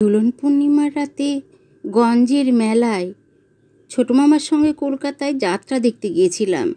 দোলন পূর্ণিমার রাতে গঞ্জের মেলায় ছোটো মামার সঙ্গে কলকাতায় যাত্রা দেখতে গিয়েছিলাম।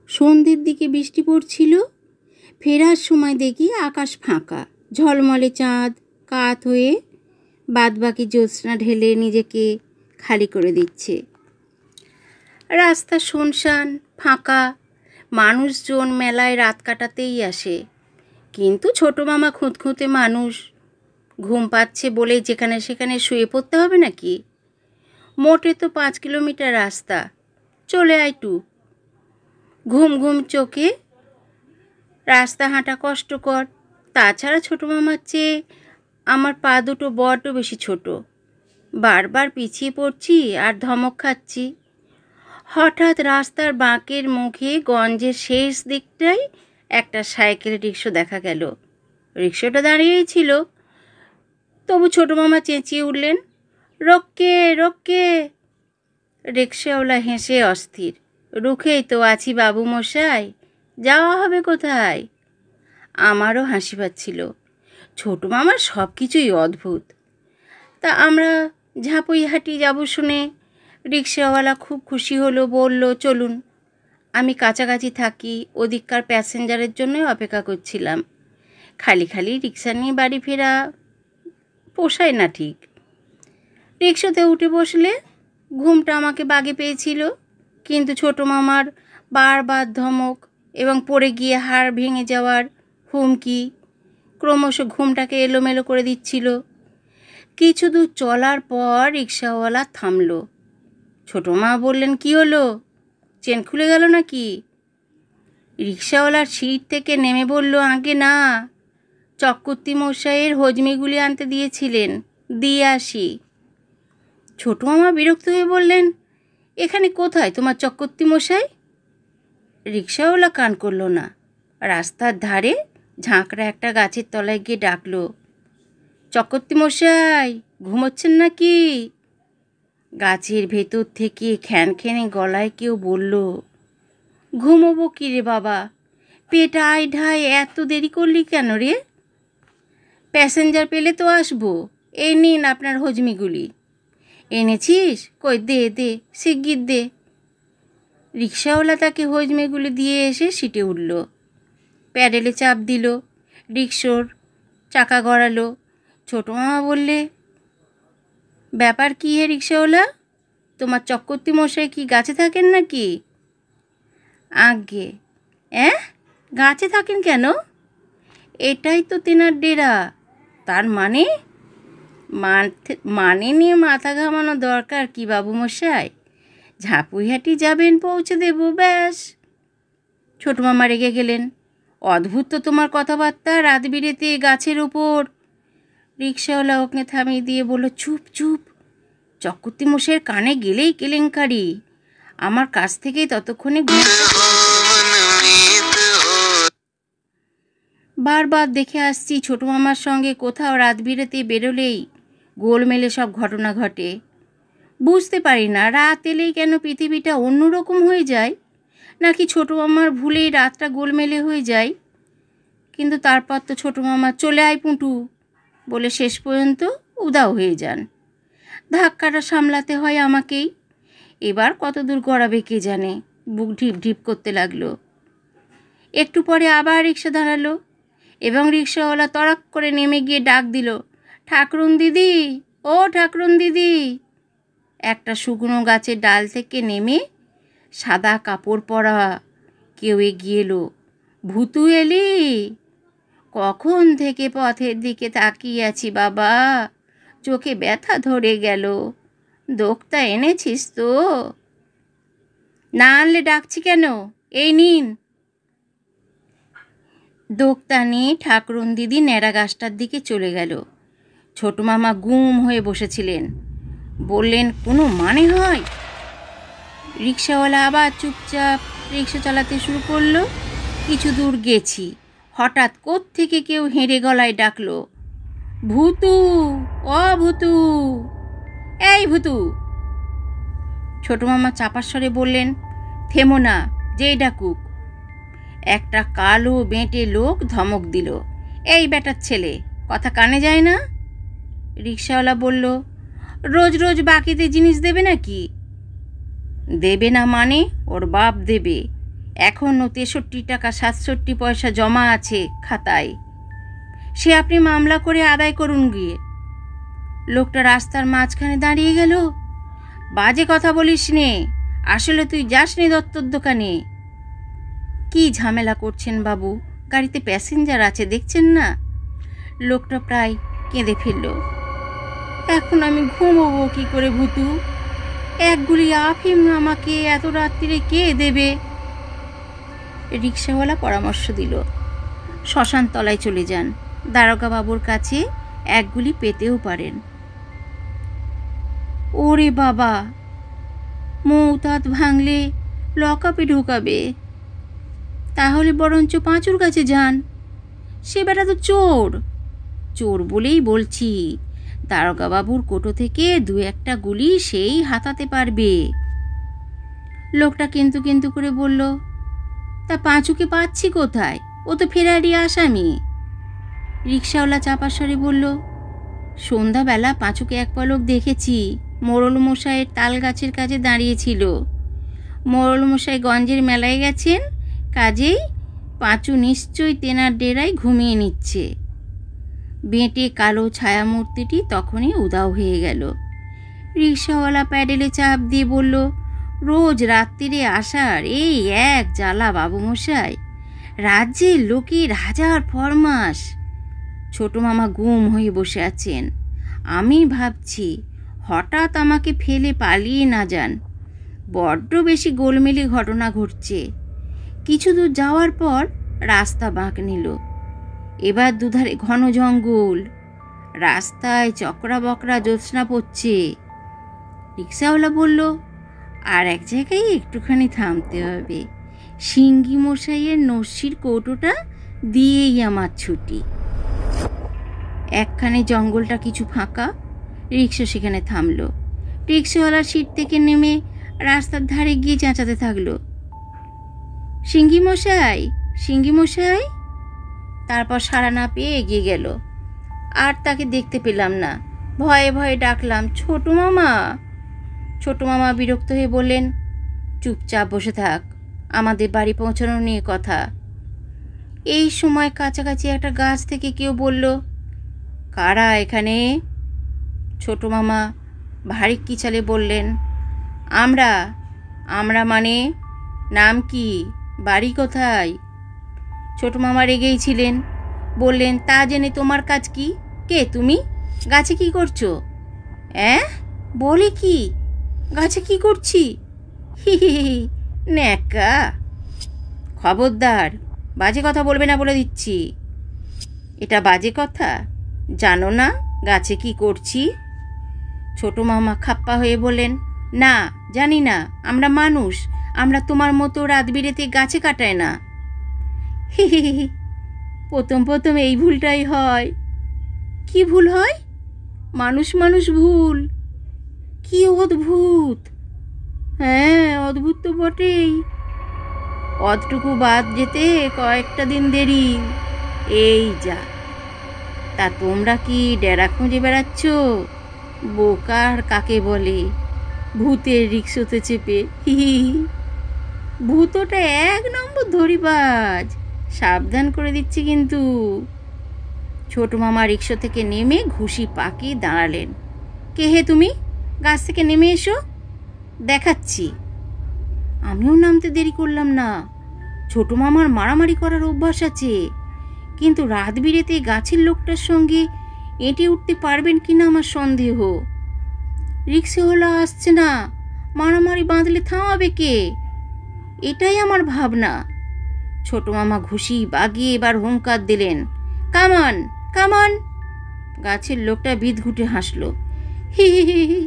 সন্ধ্যের দিকে বৃষ্টি পড়ছিল। ফেরার সময় দেখি আকাশ ফাঁকা, ঝলমলে চাঁদ কাত হয়ে বাদবাকি জ্যোৎস্না ঢেলে নিজেকে খালি করে দিচ্ছে। রাস্তা শুনশান ফাঁকা, মানুষজন মেলায় রাত কাটাতেই আসে। কিন্তু ছোটো মামা খুঁতখুঁতে মানুষ, ঘুম পাচ্ছে বলে যেখানে সেখানে শুয়ে পড়তে হবে নাকি? মোটে তো 5 কিলোমিটার রাস্তা, চলে আইটু। ঘুম ঘুম চোখে রাস্তা হাঁটা কষ্টকর। তাছাড়া ছোটো মামার চেয়ে আমার পা দুটো বড্ড বেশি ছোট। বারবার পিছিয়ে পড়ছি আর ধমক খাচ্ছি। হঠাৎ রাস্তার বাঁকের মুখে গঞ্জের শেষ দিকটায় একটা সাইকেল রিক্সা দেখা গেল। রিক্সাটা দাঁড়িয়েই ছিল, তবু ছোটো মামা চেঁচিয়ে উঠলেন, রোক্কে রোক্কে। রিক্সাওয়ালা হেসে অস্থির, রুখেই তো আছি বাবু মশাই, যাওয়া হবে কোথায়? আমারও হাসি পাচ্ছিল। ছোটো মামার সব কিছুই অদ্ভুত। তা আমরা ঝাঁপুইহাটি যাব শুনে রিক্সাওয়ালা খুব খুশি হলো, বলল চলুন। আমি কাছাকাছি থাকি, ওদিককার প্যাসেঞ্জারের জন্যই অপেক্ষা করছিলাম। খালি খালি রিক্সা নিয়ে বাড়ি ফেরা পোষায় না ঠিক। রিক্সাতে উঠে বসলে ঘুমটা আমাকে বাগে পেয়েছিল, কিন্তু ছোটো মামার বারবার ধমক এবং পড়ে গিয়ে হাড় ভেঙে যাওয়ার হুমকি ক্রমশ ঘুমটাকে এলোমেলো করে দিচ্ছিল। কিছু দূর চলার পর রিক্সাওয়ালা থামল। ছোটো মা বললেন, কি হলো, চেন খুলে গেল নাকি? রিক্সাওয়ালার সিট থেকে নেমে বলল, আগে না, চক্রবর্তী মশাইয়ের হজমিগুলি আনতে দিয়েছিলেন, দিয়ে আসি। ছোটো মামা বিরক্ত হয়ে বললেন, এখানে কোথায় তোমার চক্রবর্তী মশাই? রিক্সাওয়ালা কান করল না। রাস্তার ধারে ঝাঁকড়া একটা গাছের তলায় গিয়ে ডাকলো, চক্রবর্তী মশাই ঘুমোচ্ছেন নাকি? গাছের ভেতর থেকে খ্যানখ্যানে গলায় কেউ বলল, ঘুমোবো কি রে বাবা, পেট আই ঢাই, এত দেরি করলি কেন রে? প্যাসেঞ্জার পেলে তো আসবো, এই নিন আপনার হজমিগুলি। এনেছিস? কই দে দে, শিগগির দে। রিক্সাওয়ালা তাকে হজমিগুলি দিয়ে এসে সিটে উঠল, প্যাডেলে চাপ দিল, রিক্সোর চাকা গড়ালো। ছোটো মামা বললে, ব্যাপার কি হে রিক্সাওয়ালা, তোমার চক্রবর্তী মশাই কি গাছে থাকেন নাকি? আজ্ঞে। গাছে থাকেন কেন? এটাই তো তেনার ডেরা। তার মানে? মানে নিয়ে মাথা ঘামানো দরকার কি বাবু মশাই? ঝাঁপুইহাটি যাবেন, পৌঁছে দেব, ব্যাস। ছোটো মামা রেগে গেলেন, অদ্ভুত তো তোমার কথাবার্তা, রাত বিরেতে গাছের ওপর। রিক্সাওয়ালা ওকে থামিয়ে দিয়ে বলল, চুপ চুপ, চক্রবর্তী মশাইয়ের কানে গেলেই কেলেঙ্কারি। আমার কাছ থেকেই ততক্ষণে বারবার দেখে আসছি ছোটো মামার সঙ্গে কোথাও রাত বিরেতে বেরোলেই গোলমেলে সব ঘটনা ঘটে। বুঝতে পারি না রাত এলেই কেন পৃথিবীটা অন্যরকম হয়ে যায়, নাকি ছোটো মামার ভুলেই রাতটা গোলমেলে হয়ে যায়। কিন্তু তারপর তো ছোটো মামা চলে আয় পুঁটু বলে শেষ পর্যন্ত উধাও হয়ে যান। ধাক্কাটা সামলাতে হয় আমাকেই। এবার কত দূর গড়াবে কে জানে। বুক ঢিপ ঢিপ করতে লাগলো। একটু পরে আবার রিক্সা দাঁড়ালো এবং রিক্সাওয়ালা তড়াক করে নেমে গিয়ে ডাক দিল, ঠাকুরুন দিদি, ও ঠাকুরুন দিদি। একটা শুকনো গাছের ডাল থেকে নেমে সাদা কাপড় পরা কেউ এগিয়ে এলো, ভূতু এলি? কখন থেকে পথের দিকে তাকিয়ে আছি বাবা, চোখে ব্যথা ধরে গেল। দোক্তা এনেছিস তো? না আনলে ডাকছি কেন, এই নিন। দোক্তা নিয়ে ঠাকুরুন দিদি ন্যাড়া গাছটার দিকে চলে গেল। ছোটো মামা গুম হয়ে বসেছিলেন। বললেন, কোনো মানে হয়? রিক্সাওয়ালা আবার চুপচাপ রিক্সা চালাতে শুরু করলো। কিছু দূর গেছি, হঠাৎ কোত্থেকে কেউ হেঁড়ে গলায় ডাকলো, ভূতু, ও ভূতু, এই ভূতু। ছোটো মামা চাপার স্বরে বললেন, থেমো না, যেই ডাকুক। একটা কালো বেঁটে লোক ধমক দিল, এই বেটার ছেলে, কথা কানে যায় না? রিকশাওয়ালা বলল, রোজ রোজ বাকিতে জিনিস দেবে নাকি? দেবে না মানে? ওর বাপ দেবে। এখনও 63 টাকা 67 পয়সা জমা আছে খাতায়। সে আপনি মামলা করে আদায় করুন গিয়ে। লোকটা রাস্তার মাঝখানে দাঁড়িয়ে গেল। বাজে কথা বলিস নে, আসলে তুই যাসনি দত্তর দোকানে। কি ঝামেলা করছেন বাবু, গাড়িতে প্যাসেঞ্জার আছে দেখছেন না? লোকটা প্রায় কেঁদে ফেলল। এখন আমি ঘুমোবো কি করে ভূতু? এক গুলি আফিম আমাকে এত রাত্রিরে কে দেবে? রিকশাওয়ালা পরামর্শ দিল, শ্মশান তলায় চলে যান, দারোগা বাবুর কাছে এক গুলি পেতেও পারেন। ওরে বাবা, মৌতাত ভাঙলে লকআপে ঢোকাবে। তাহলে বরঞ্চ পাঁচুর কাছে যান, সে বেটা তো চোর। চোর বলেই বলছি, দারোগা বাবুর কোটো থেকে 2-1টা গুলি সেই হাতাতে পারবে। লোকটা কিন্তু কিন্তু করে বলল, তা পাঁচুকে পাচ্ছি কোথায়? ও তো ফেরারি আসামি। রিকশাওয়ালা চাপা স্বরে বলল, সন্ধ্যাবেলা পাঁচুকে এক পলক দেখেছি, মোড়ল মশাইয়ের তাল গাছের কাছে দাঁড়িয়েছিল। মোড়ল মশাই গঞ্জের মেলায় গেছেন, কাজেই পাঁচু নিশ্চয়ই তেনার ডেরায় ঘুমিয়ে নিচ্ছে। বেঁটে কালো ছায়ামূর্তিটি তখনই উধাও হয়ে গেল। রিকশাওয়ালা প্যাডেলে চাপ দিয়ে বলল, রোজ রাত্রিরে আসার এই এক জ্বালা বাবুমশাই, রাজ্যের লোকের হাজার ফরমাস। ছোট মামা গুম হয়ে বসে আছেন। আমি ভাবছি হঠাৎ আমাকে ফেলে পালিয়ে না যান। বড্ড বেশি গোলমেলে ঘটনা ঘটছে। কিছু দূর যাওয়ার পর রাস্তা বাঁক নিল। এবার দুধারে ঘন জঙ্গল, রাস্তায় চকরা বকরা জ্যোৎস্না পড়ছে। রিকশাওয়ালা বলল, আর এক জায়গায় একটুখানি থামতে হবে, সিঙ্গি মশাইয়ের নস্যির কৌটোটা দিয়েই আমার ছুটি। একখানে জঙ্গলটা কিছু ফাঁকা, রিকশা সেখানে থামল। রিকশাওয়ালার সিট থেকে নেমে রাস্তার ধারে গিয়ে চেঁচাতে থাকলো, সিঙ্গি মশাই, সিঙ্গি মশাই। তারপর সাড়া না পেয়ে এগিয়ে গেল। আর তাকে দেখতে পেলাম না। ভয়ে ভয়ে ডাকলাম, ছোট মামা। ছোট মামা বিরক্ত হয়ে বললেন, চুপচাপ বসে থাক, আমাদের বাড়ি পৌঁছানো নিয়ে কথা। এই সময় কাছাকাছি একটা গাছ থেকে কেউ বলল, কারা এখানে? ছোট মামা ভারী কিচালে বললেন, আমরা। আমরা মানে? নাম কি, বাড়ি কোথায়? ছোট মামা রেগেই ছিলেন। বললেন, তা জেনে তোমার কাজ কি? কে তুমি? গাছে কি করছো? বলে কি? গাছে কি করছি? হি হি হি, ন্যাকা। খবরদার, বাজে কথা বলবে না বলে দিচ্ছি। এটা বাজে কথা? জানো না গাছে কি করছি? ছোট মামা খাপ্পা হয়ে বললেন, না জানি না, আমরা মানুষ, আমরা তোমার মতো রাত বিরেতে গাছে কাটাই না। হি হি হি, প্রথম প্রথম এই ভুলটাই হয়। কি ভুল হয়? মানুষ মানুষ ভুল। কি অদ্ভুত! হ্যাঁ, অদ্ভুত তো বটেই। অতটুকু বাদ যেতে কয়েকটা দিন দেরি। এই যা। তা তোমরা কি ডেরা খুঁজে বেড়াচ্ছ? বোকার কাকে বলে? ভূতের রিক্সাতে চেপে। হি হি, ভূতটা 1 নম্বর ধরিবাজ, সাবধান করে দিচ্ছি কিন্তু। ছোট মামা রিক্সা থেকে নেমে ঘুষি পাকিয়ে দাঁড়ালেন। কে হে তুমি? গাছ থেকে নেমে এসো, দেখাচ্ছি। আমিও নামতে দেরি করলাম না। ছোট মামার মারামারি করার অভ্যাস আছে, কিন্তু রাত বিরেতে গাছের লোকটার সঙ্গে এঁটে উঠতে পারবেন কিনা আমার সন্দেহ। রিক্সাওয়ালা আসছে না, মারামারি বাঁধলে থামাবে কে? এটাই আমার ভাবনা। ছোট মামা ঘুষি বাগিয়ে এবার হুঙ্কার দিলেন, কামান কামান। গাছের লোকটা বিদঘুটে হাসল। হি হি হি,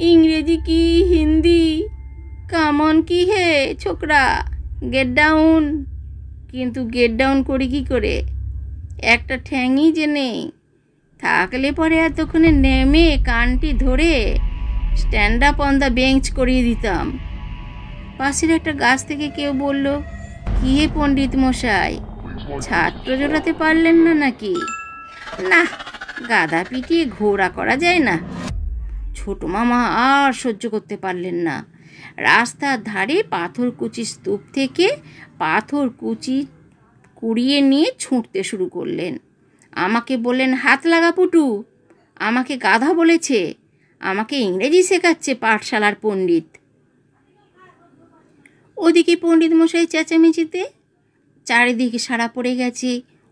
ইংরেজি কি হিন্দি? কামন কি হে ছোকরা, গেট ডাউন। কিন্তু গেট ডাউন করি কি করে? একটা ঠ্যাংই যে নেই। থাকলে পরে এতক্ষণে নেমে কানটি ধরে stand up on the bench করিয়ে দিতাম। পাশের একটা গাছ থেকে কেউ বলল, কি হে পণ্ডিত মশাই, ছাত্র জোটাতে পারলেন না নাকি? না, গাদা পিটিয়ে ঘোড়া করা যায় না। ছোট মামা আর সহ্য করতে পারলেন না। রাস্তার ধারে পাথরকুচি স্তূপ থেকে পাথরকুচি কুড়িয়ে নিয়ে ছুঁড়তে শুরু করলেন। আমাকে বললেন, হাত লাগা পুটু, আমাকে গাধা বলেছে, আমাকে ইংরেজি শেখাচ্ছে পাঠশালার পণ্ডিত। ওদিকে পণ্ডিত মশাই চেঁচামেচিতে চারিদিকে সাড়া পড়ে গেছে।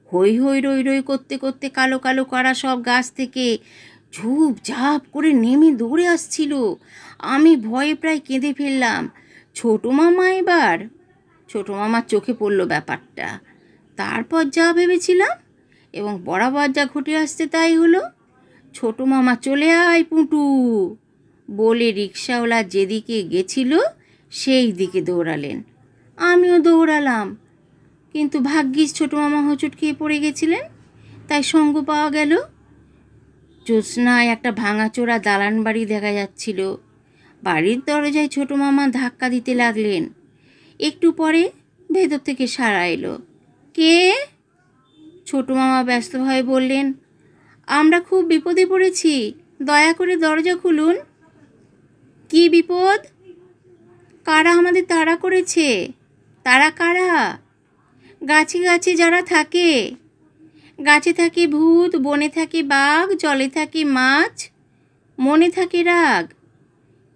হই হই রই রই করতে করতে কালো কালো করা সব গাছ থেকে ঝুপ ঝাপ করে নেমে দৌড়ে আসছিল। আমি ভয়ে প্রায় কেঁদে ফেললাম। ছোট মামার চোখে পড়ল ব্যাপারটা। তারপর যা ভেবেছিলাম এবং বরাবর যা ঘটে আসছে তাই হলো। ছোট মামা, চলে আয় পুটু বলে রিক্সাওয়ালা যেদিকে গেছিল সেই দিকে দৌড়ালেন। আমিও দৌড়ালাম, কিন্তু ভাগ্যিস ছোট মামা হোঁচট খেয়ে পড়ে গেছিলেন, তাই সঙ্গ পাওয়া গেল। জ্যোৎস্নায় একটা ভাঙাচোরা দালান বাড়ি দেখা যাচ্ছিল। বাড়ির দরজায় ছোট মামা ধাক্কা দিতে লাগলেন। একটু পরে ভেতর থেকে সাড়া এলো। কে? ছোট মামা ব্যস্তভাবে বললেন, আমরা খুব বিপদে পড়েছি, দয়া করে দরজা খুলুন। কি বিপদ? কারা আমাদের তাড়া করেছে? তারা কারা? গাছে গাছে যারা থাকে। গাছে থাকে ভূত, বনে থাকে বাঘ, জলে থাকে মাছ, মনে থাকে রাগ।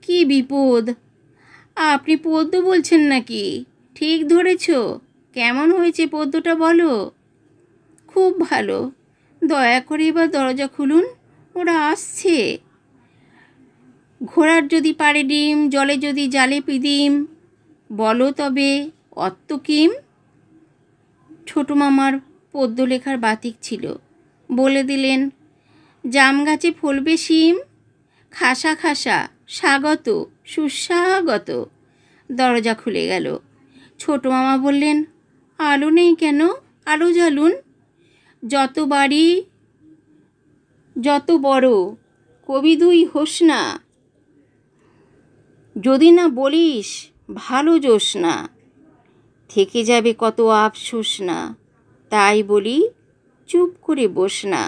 কি বিপদ? আপনি পদ্য বলছেন নাকি? ঠিক ধরেছ। কেমন হয়েছে পদ্যটা বলো। খুব ভালো, দয়া করে এবার দরজা খুলুন, ওরা আসছে। ঘোড়ার যদি পারে ডিম, জলে যদি জালে পিদিম, বলো তবে অত্ত কিম। ছোট মামার পদ্য লেখার বাতিক ছিল। বলে দিলেন, জাম গাছে ফলবে শিম, খাসা খাসা স্বাগত সুস্বাগত। দরজা খুলে গেল। ছোট মামা বললেন, আলো নেই কেন? আলো জ্বালুন। যত বাড়ি যত বড় কবি দুই হোস না, যদি না বলিস ভালো জোস না, থেকে যাবে কত আফসোস না, তাই বলি চুপ করে বস না।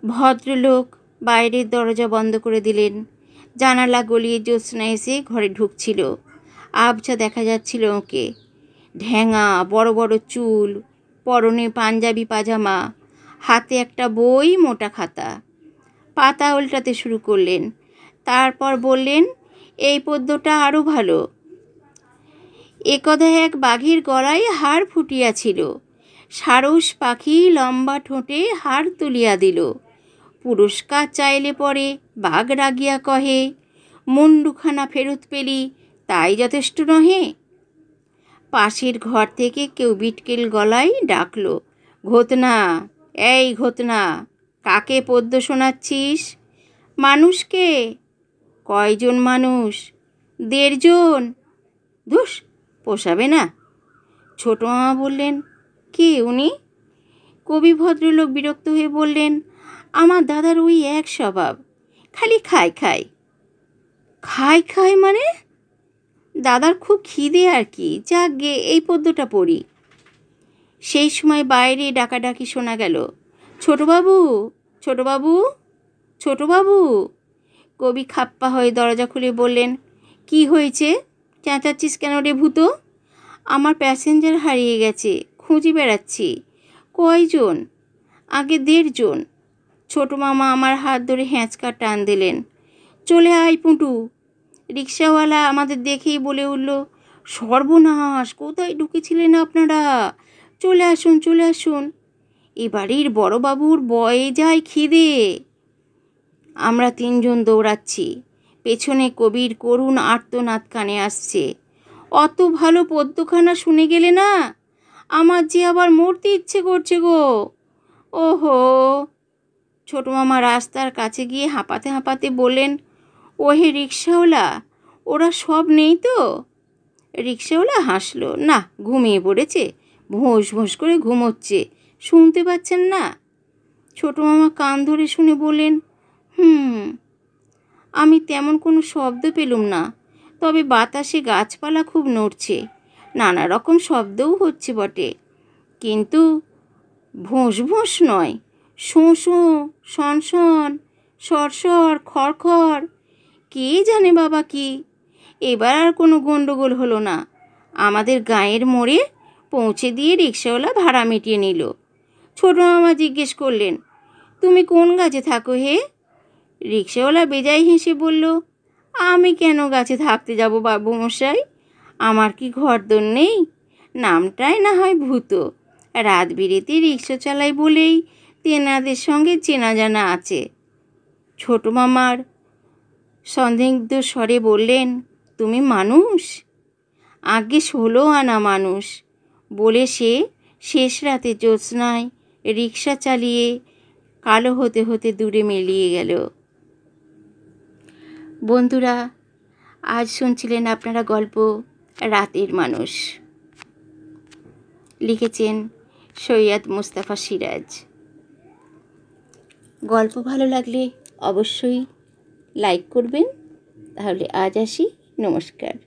ভদ্রলোক বাইরের দরজা বন্ধ করে দিলেন। জানালা গলিয়ে জ্যোৎস্না এসে ঘরে ঢুকছিল। আবছা দেখা যাচ্ছিল ওকে। ঢ্যাঙা বড় বড় চুল, পরনে পাঞ্জাবি পাজামা, হাতে একটা বই, মোটা খাতা। পাতা উল্টাতে শুরু করলেন। তারপর বললেন, এই পদ্যটা আরও ভালো। একদা এক বাঘের গলায় হাড় ফুটিয়াছিল, সারস পাখি লম্বা ঠোঁটে হাড় তুলিয়া দিল। পুরস্কার চাইলে পরে বাঘ রাগিয়া কহে, মুন্ডুখানা ফেরত পেলি তাই যথেষ্ট নহে। পাশের ঘর থেকে কেউ বিটকেল গলায় ডাকল, ঘোতনা, এই ঘোতনা, কাকে পদ্য শোনাচ্ছিস? মানুষকে। কয়জন মানুষ? 1.5 জন। ধুস, পোষাবে না। ছোট মামা বললেন, কে উনি? কবি ভদ্রলোক বিরক্ত হয়ে বললেন, আমার দাদার ওই এক স্বভাব, খালি খায় খায়। খায় খায় মানে? দাদার খুব খিদে আর কি। যাক গে, এই পদ্যটা পড়ি। সেই সময় বাইরে ডাকাডাকি শোনা গেল, ছোটবাবু, ছোটবাবু, ছোটবাবু। কবি খাপ্পা হয়ে দরজা খুলে বললেন, কি হয়েছে? চেঁচাচ্ছিস কেন রে ভূতো? আমার প্যাসেঞ্জার হারিয়ে গেছে, খুঁজে বেড়াচ্ছি। কয়জন? আগে 1.5 জন। ছোট মামা আমার হাত ধরে হ্যাঁচকা টান দিলেন। চলে আয় পুটু। রিক্সাওয়ালা আমাদের দেখেই বলে উঠল, সর্বনাশ, কোথায় ঢুকেছিলেন আপনারা? চলে আসুন, চলে আসুন। এ বাড়ির বড়বাবুর বয়ে যায় খিদে। আমরা 3 জন দৌড়াচ্ছি। পেছনে কবির করুণ আর্তনাদ কানে আসছে। অত ভালো পদ্যখানা শুনে গেলে না, আমার যে আবার মরতে ইচ্ছে করছে গো। ওহো। ছোট মামা রাস্তার কাছে গিয়ে হাঁপাতে হাঁপাতে বললেন, ওহে রিক্সাওয়ালা, ওরা সব নেই তো? রিক্সাওয়ালা হাসলো, না, ঘুমিয়ে পড়েছে, ভোঁস ভোঁস করে ঘুমোচ্ছে, শুনতে পাচ্ছেন না? ছোট মামা কান ধরে শুনে বললেন, আমি তেমন কোনো শব্দ পেলুম না, তবে বাতাসে গাছপালা খুব নড়ছে, নানা রকম শব্দও হচ্ছে বটে, কিন্তু ভোঁস ভোঁস নয়, শোঁ শোঁ, শন শন, সরসর, খড়খড়, কে জানে বাবা কি। এবার আর কোনো গণ্ডগোল হলো না। আমাদের গাঁয়ের মোড়ে পৌঁছে দিয়ে রিক্সাওয়ালা ভাড়া মিটিয়ে নিল। ছোটো মামা জিজ্ঞেস করলেন, তুমি কোন গাছে থাকো হে? রিক্সাওয়ালা বেজায় হেসে বলল, আমি কেন গাছে থাকতে যাব বাবু মশাই, আমার কি ঘরদোর নেই? নামটাই না হয় ভূত। রাত বিরেতে রিক্সা চালাই বলেই তেনাদের সঙ্গে চেনা জানা আছে। ছোট মামার সন্দিগ্ধ স্বরে বললেন, তুমি মানুষ? আগে 16 আনা মানুষ, বলে সে শেষ রাতে জ্যোৎস্নায় রিক্সা চালিয়ে কালো হতে হতে দূরে মিলিয়ে গেল। বন্ধুরা, আজ শুনছিলেন আপনারা গল্প রাতের মানুষ। লিখেছেন সৈয়দ মুস্তাফা সিরাজ। গল্প ভালো লাগলে অবশ্যই লাইক করবেন। তাহলে আজ আসি, নমস্কার।